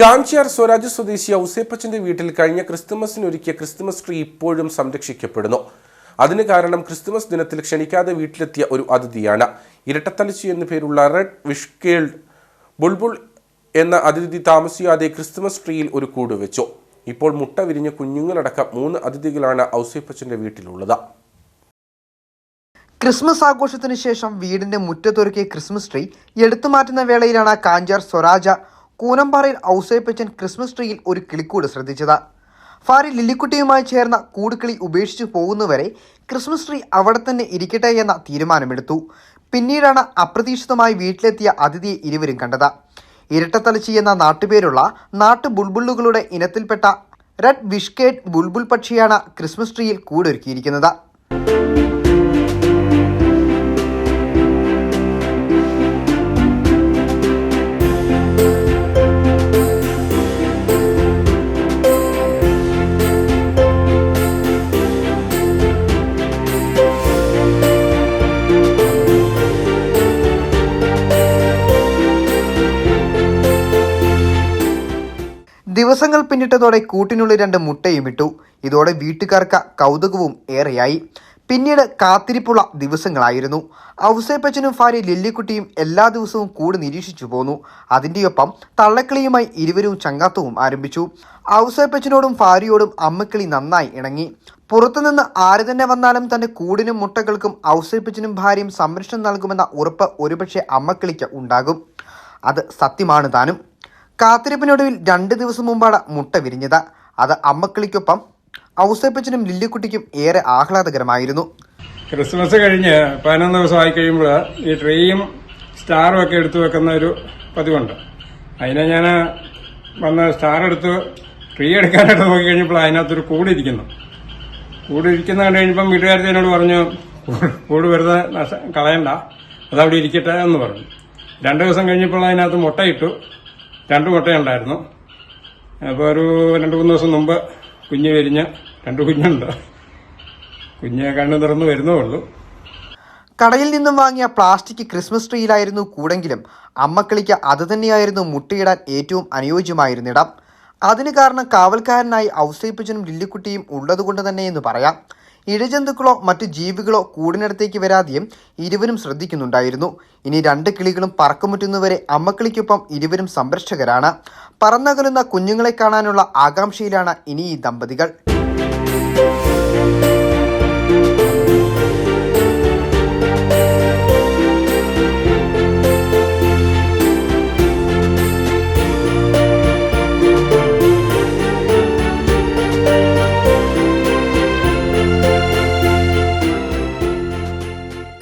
കാഞ്ചിയാർ സ്വരാജ് സ്വദേശി ഔസേപ്പച്ചന്റെ വീട്ടിൽ കഴിഞ്ഞ ക്രിസ്തുമസിനൊരുക്കിയ ക്രിസ്തുമസ് ട്രീ ഇപ്പോഴും സംരക്ഷിക്കപ്പെടുന്നു. അതിന് കാരണം ക്രിസ്തുമസ് ദിനത്തിൽ ക്ഷണിക്കാതെ വീട്ടിലെത്തിയ ഒരു അതിഥിയാണ്. ഇരട്ടത്തലച്ചി എന്നു പേരുള്ള റെഡ് വിഷ്കേൾഡ് ബുൾബുൾ എന്ന അതിഥി താമസിയാതെ ക്രിസ്തുമസ് ട്രീയിൽ ഒരു കൂട് വെച്ചു. ഇപ്പോൾ മുട്ട വിരിഞ്ഞ കുഞ്ഞുങ്ങളടക്കം 3 അതിഥികളാണ് ഔസേപ്പച്ചന്റെ വീട്ടിലുള്ളത്. ക്രിസ്മസ് ആഘോഷത്തിന് ശേഷം വീടിന്റെ മുറ്റത്തൊരുക്കിയ ക്രിസ്മസ് ട്രീ എടുത്തുമാറ്റുന്ന വേളയിലാണ് കാഞ്ചിയാർ സ്വരാജ കൂനമ്പാറയിൽ ഔസേപ്പച്ചൻ ക്രിസ്മസ് ട്രീയിൽ ഒരു കിളിക്കൂട് ശ്രദ്ധിച്ചത്. ഭാര്യ ലില്ലിക്കുട്ടിയുമായി ചേർന്ന കൂടുകിളി ഉപേക്ഷിച്ചു പോകുന്നവരെ ക്രിസ്മസ് ട്രീ അവിടെ തന്നെ ഇരിക്കട്ടെ എന്ന തീരുമാനമെടുത്തു. പിന്നീടാണ് അപ്രതീക്ഷിതമായി വീട്ടിലെത്തിയ അതിഥിയെ ഇരുവരും കണ്ടത്. ഇരട്ടത്തലച്ചി എന്ന നാട്ടുപേരുള്ള നാട്ടു ബുൾബുളുകളുടെ ഇനത്തിൽപ്പെട്ട റെഡ് വിഷ്കേഡ് ബുൾബുൾ പക്ഷിയാണ് ക്രിസ്മസ് ട്രീയിൽ കൂടൊരുക്കിയിരിക്കുന്നത്. ദിവസങ്ങൾ പിന്നിട്ടതോടെ കൂട്ടിനുള്ളിൽ 2 മുട്ടയും ഇട്ടു. ഇതോടെ വീട്ടുകാർക്ക് കൗതുകവും ഏറെയായി. പിന്നീട് കാത്തിരിപ്പുള്ള ദിവസങ്ങളായിരുന്നു. ഔസേപ്പച്ചനും ഭാര്യ ലില്ലിക്കുട്ടിയും എല്ലാ ദിവസവും കൂട് നിരീക്ഷിച്ചു പോന്നു. അതിൻ്റെയൊപ്പം തള്ളക്കിളിയുമായി ഇരുവരും ചങ്ങാത്തവും ആരംഭിച്ചു. ഔസേപ്പച്ചനോടും ഭാര്യയോടും അമ്മക്കിളി നന്നായി ഇണങ്ങി. പുറത്തുനിന്ന് ആര് തന്നെ വന്നാലും തന്റെ കൂടിനും മുട്ടകൾക്കും ഔസേപ്പച്ചനും ഭാര്യയും സംരക്ഷണം നൽകുമെന്ന ഉറപ്പ് ഒരുപക്ഷെ അമ്മക്കിളിക്ക് ഉണ്ടാകും. അത് സത്യമാണ് താനും. കാത്തിരിപ്പിനൊടുവിൽ 2 ദിവസം മുമ്പാണ് മുട്ട വിരിഞ്ഞത്. അത് അമ്മക്കിളിക്കൊപ്പം ഔസേപ്പച്ചനും ലില്ലിക്കുട്ടിക്കും ഏറെ ആഹ്ലാദകരമായിരുന്നു. ക്രിസ്മസ് കഴിഞ്ഞ് 11 ദിവസമായി കഴിയുമ്പോൾ ഈ ട്രീയും സ്റ്റാറും ഒക്കെ എടുത്തു വെക്കുന്ന ഒരു പതിവുണ്ട്. അതിനെ ഞാൻ വന്ന് സ്റ്റാർ എടുത്ത് ട്രീ എടുക്കാനായിട്ട് നോക്കി കഴിഞ്ഞപ്പോൾ അതിനകത്തൊരു കൂടിരിക്കുന്നു കണ്ടു കഴിഞ്ഞപ്പം വീട്ടുകാരത്തിനോട് പറഞ്ഞു, കൂട് വെറുതെ കളയണ്ട, അതവിടെ ഇരിക്കട്ടെ എന്ന് പറഞ്ഞു. 2 ദിവസം കഴിഞ്ഞപ്പോൾ അതിനകത്ത് മുട്ടയിട്ടു. 2 മുട്ടയുണ്ടായിരുന്നു. അപ്പോൾ ഒരു 2-3 ദിവസം മുമ്പ് കുഞ്ഞ് വിരിഞ്ഞ് 2 കുഞ്ഞുണ്ട്. കുഞ്ഞ് കണ്ണു തുറന്ന് വരുന്നേ ഉള്ളൂ. കടയിൽ നിന്നും വാങ്ങിയ പ്ലാസ്റ്റിക് ക്രിസ്മസ് ട്രീയിലായിരുന്നു കൂടെങ്കിലും അമ്മക്കിളിക്ക് അത് തന്നെയായിരുന്നു മുട്ടയിടാൻ ഏറ്റവും അനുയോജ്യമായിരുന്നിടം. അതിന് കാരണം കാവൽക്കാരനായി ഔസേപ്പച്ചനും ലില്ലിക്കുട്ടിയും ഉള്ളതുകൊണ്ട് തന്നെയെന്ന് പറയാം. ഇഴജന്തുക്കളോ മറ്റു ജീവികളോ കൂടിനടുത്തേക്ക് വരാതെയും ഇരുവരും ശ്രദ്ധിക്കുന്നുണ്ടായിരുന്നു. ഇനി 2 കിളികളും പറക്കമുറ്റുന്നവരെ അമ്മക്കിളിക്കൊപ്പം ഇരുവരും സംരക്ഷകരാണ്. പറന്നകലുന്ന കുഞ്ഞുങ്ങളെ കാണാനുള്ള ആകാംക്ഷയിലാണ് ഇനി ഈ ദമ്പതികൾ.